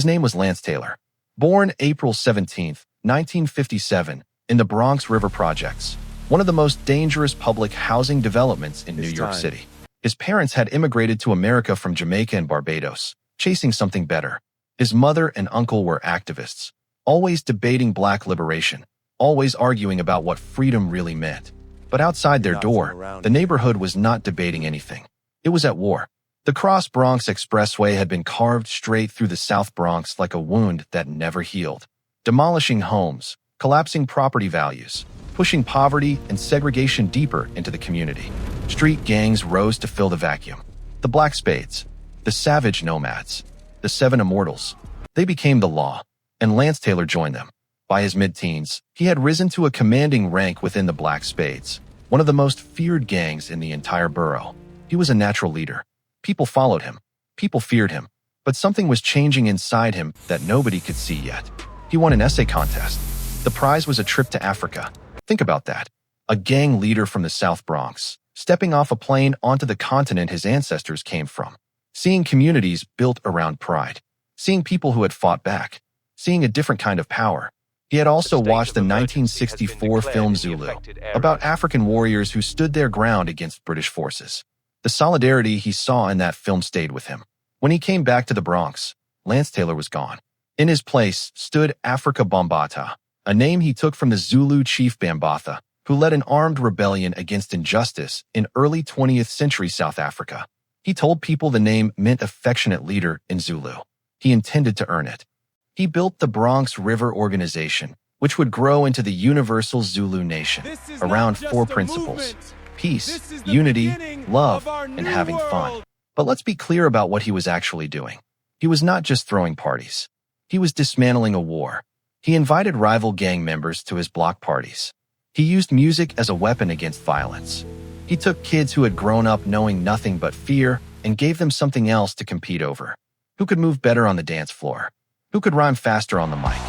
His name was Lance Taylor. Born April 17, 1957, in the Bronx River Projects, one of the most dangerous public housing developments in New York City. His parents had immigrated to America from Jamaica and Barbados, chasing something better. His mother and uncle were activists, always debating black liberation, always arguing about what freedom really meant. But outside their door, the neighborhood was not debating anything. It was at war. The Cross Bronx Expressway had been carved straight through the South Bronx like a wound that never healed, demolishing homes, collapsing property values, pushing poverty and segregation deeper into the community. Street gangs rose to fill the vacuum. The Black Spades, the Savage Nomads, the Seven Immortals. They became the law, and Lance Taylor joined them. By his mid-teens, he had risen to a commanding rank within the Black Spades, one of the most feared gangs in the entire borough. He was a natural leader. People followed him. People feared him. But something was changing inside him that nobody could see yet. He won an essay contest. The prize was a trip to Africa. Think about that. A gang leader from the South Bronx, stepping off a plane onto the continent his ancestors came from. Seeing communities built around pride. Seeing people who had fought back. Seeing a different kind of power. He had also watched the 1964 film Zulu, about African warriors who stood their ground against British forces. The solidarity he saw in that film stayed with him. When he came back to the Bronx, Lance Taylor was gone. In his place stood Afrika Bambaataa, a name he took from the Zulu chief Bambatha, who led an armed rebellion against injustice in early 20th century South Africa. He told people the name meant affectionate leader in Zulu. He intended to earn it. He built the Bronx River Organization, which would grow into the Universal Zulu Nation, around four principles: peace, unity, love, and having fun. But let's be clear about what he was actually doing. He was not just throwing parties. He was dismantling a war. He invited rival gang members to his block parties. He used music as a weapon against violence. He took kids who had grown up knowing nothing but fear and gave them something else to compete over. Who could move better on the dance floor? Who could rhyme faster on the mic?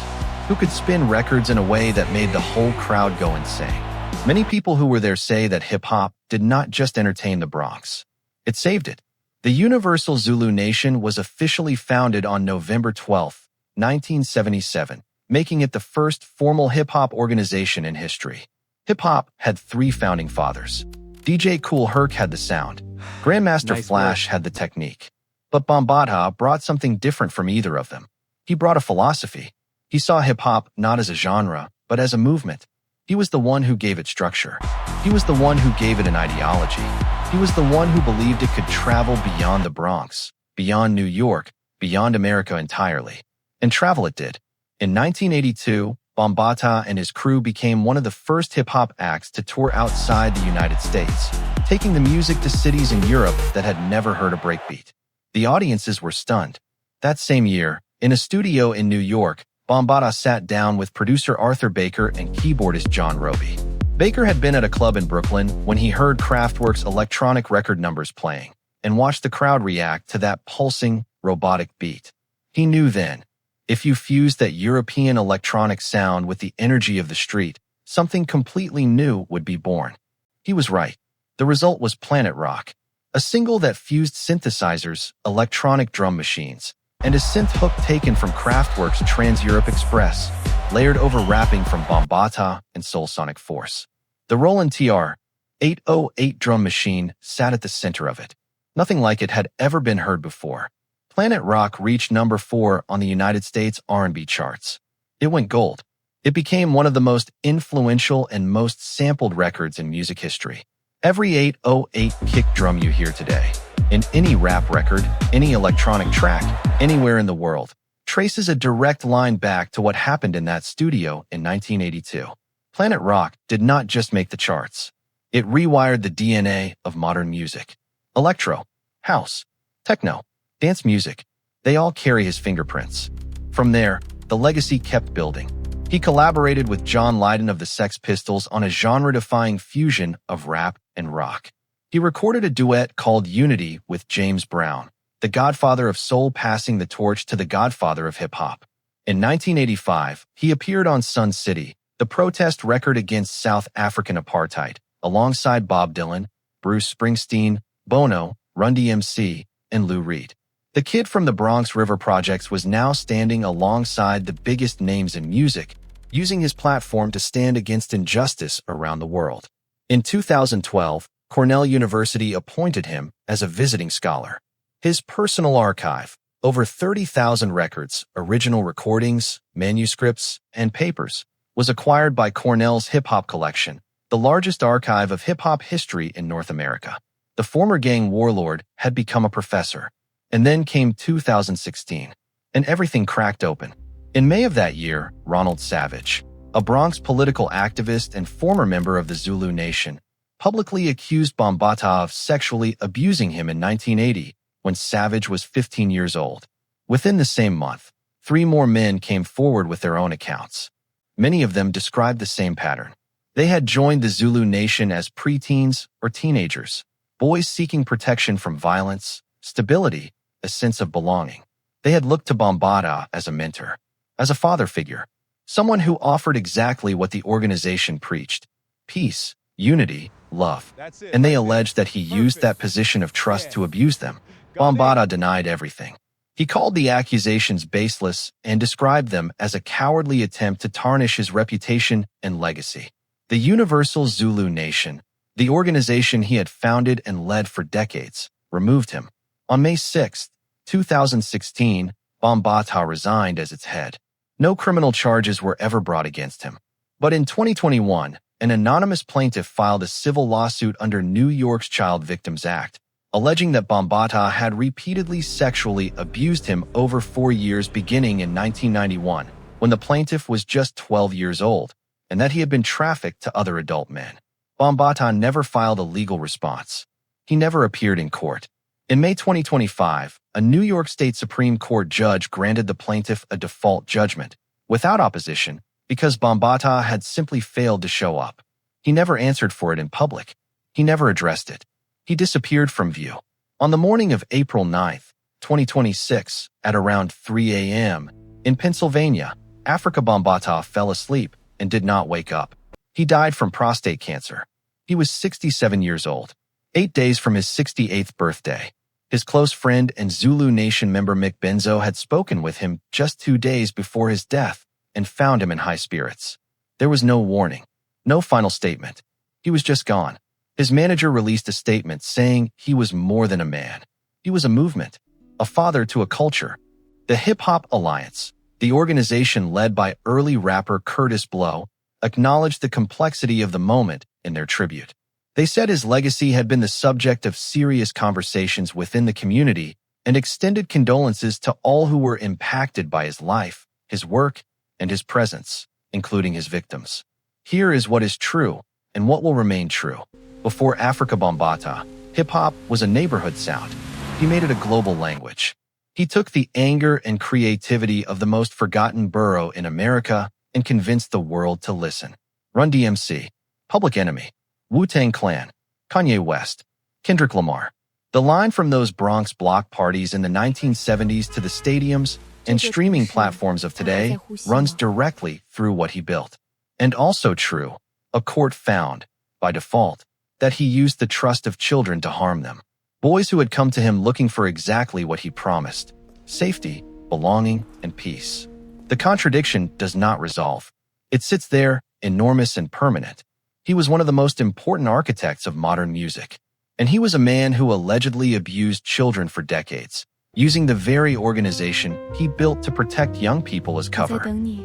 Who could spin records in a way that made the whole crowd go insane? Many people who were there say that hip-hop did not just entertain the Bronx. It saved it. The Universal Zulu Nation was officially founded on November 12, 1977, making it the first formal hip-hop organization in history. Hip-hop had three founding fathers. DJ Kool Herc had the sound. Grandmaster Flash had the technique. But Bambaataa brought something different from either of them. He brought a philosophy. He saw hip-hop not as a genre, but as a movement. He was the one who gave it structure. He was the one who gave it an ideology. He was the one who believed it could travel beyond the Bronx, beyond New York, beyond America entirely. And travel it did. In 1982, Bambaataa and his crew became one of the first hip-hop acts to tour outside the United States, taking the music to cities in Europe that had never heard a breakbeat. The audiences were stunned. That same year, in a studio in New York, Bambaataa sat down with producer Arthur Baker and keyboardist John Roby. Baker had been at a club in Brooklyn when he heard Kraftwerk's electronic record numbers playing and watched the crowd react to that pulsing, robotic beat. He knew then, if you fused that European electronic sound with the energy of the street, something completely new would be born. He was right. The result was Planet Rock, a single that fused synthesizers, electronic drum machines, and a synth hook taken from Kraftwerk's Trans-Europe Express, layered over rapping from Bambaataa and Soul Sonic Force. The Roland TR-808 drum machine sat at the center of it. Nothing like it had ever been heard before. Planet Rock reached number 4 on the United States R&B charts. It went gold. It became one of the most influential and most sampled records in music history. Every 808 kick drum you hear today, in any rap record, any electronic track, anywhere in the world, traces a direct line back to what happened in that studio in 1982. Planet Rock did not just make the charts. It rewired the DNA of modern music. Electro, house, techno, dance music, they all carry his fingerprints. From there, the legacy kept building. He collaborated with John Lydon of the Sex Pistols on a genre-defying fusion of rap and rock. He recorded a duet called Unity with James Brown, the godfather of soul, passing the torch to the godfather of hip-hop. In 1985, he appeared on Sun City, the protest record against South African apartheid, alongside Bob Dylan, Bruce Springsteen, Bono, Run DMC, and Lou Reed. The kid from the Bronx River Projects was now standing alongside the biggest names in music, using his platform to stand against injustice around the world. In 2012, Cornell University appointed him as a visiting scholar. His personal archive, over 30,000 records, original recordings, manuscripts, and papers, was acquired by Cornell's hip-hop collection, the largest archive of hip-hop history in North America. The former gang warlord had become a professor. And then came 2016, and everything cracked open. In May of that year, Ronald Savage, a Bronx political activist and former member of the Zulu Nation, publicly accused Bambaataa of sexually abusing him in 1980 when Savage was 15 years old. Within the same month, 3 more men came forward with their own accounts. Many of them described the same pattern. They had joined the Zulu Nation as preteens or teenagers, boys seeking protection from violence, stability, a sense of belonging. They had looked to Bambaataa as a mentor, as a father figure, someone who offered exactly what the organization preached: peace, unity, love. And they alleged that he used that position of trust to abuse them. Bambaataa denied everything. He called the accusations baseless and described them as a cowardly attempt to tarnish his reputation and legacy. The Universal Zulu Nation, the organization he had founded and led for decades, removed him. On May 6, 2016, Bambaataa resigned as its head. No criminal charges were ever brought against him. But in 2021, an anonymous plaintiff filed a civil lawsuit under New York's Child Victims Act, alleging that Bambaataa had repeatedly sexually abused him over 4 years beginning in 1991, when the plaintiff was just 12 years old, and that he had been trafficked to other adult men. Bambaataa never filed a legal response. He never appeared in court. In May 2025, a New York State Supreme Court judge granted the plaintiff a default judgment, without opposition, because Bambaataa had simply failed to show up. He never answered for it in public. He never addressed it. He disappeared from view. On the morning of April 9, 2026, at around 3 a.m., in Pennsylvania, Afrika Bambaataa fell asleep and did not wake up. He died from prostate cancer. He was 67 years old. 8 days from his 68th birthday. His close friend and Zulu Nation member Mick Benzo had spoken with him just 2 days before his death and found him in high spirits. There was no warning, no final statement. He was just gone. His manager released a statement saying he was more than a man. He was a movement, a father to a culture. The Hip Hop Alliance, the organization led by early rapper Kurtis Blow, acknowledged the complexity of the moment in their tribute. They said his legacy had been the subject of serious conversations within the community and extended condolences to all who were impacted by his life, his work, and his presence, including his victims. Here is what is true and what will remain true. Before Afrika Bambaataa, hip-hop was a neighborhood sound. He made it a global language. He took the anger and creativity of the most forgotten borough in America and convinced the world to listen. Run DMC, Public Enemy, Wu-Tang Clan, Kanye West, Kendrick Lamar. The line from those Bronx block parties in the 1970s to the stadiums and streaming platforms of today runs directly through what he built. And also true, a court found, by default, that he used the trust of children to harm them. Boys who had come to him looking for exactly what he promised: safety, belonging, and peace. The contradiction does not resolve. It sits there, enormous and permanent. He was one of the most important architects of modern music, and he was a man who allegedly abused children for decades, using the very organization he built to protect young people as cover.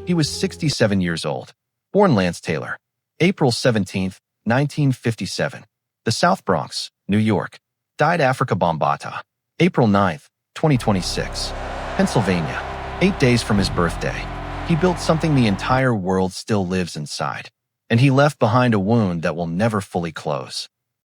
He was 67 years old. Born Lance Taylor, April 17, 1957. The South Bronx, New York. Died Afrika Bambaataa, April 9, 2026. Pennsylvania. 8 days from his birthday. He built something the entire world still lives inside. And he left behind a wound that will never fully close.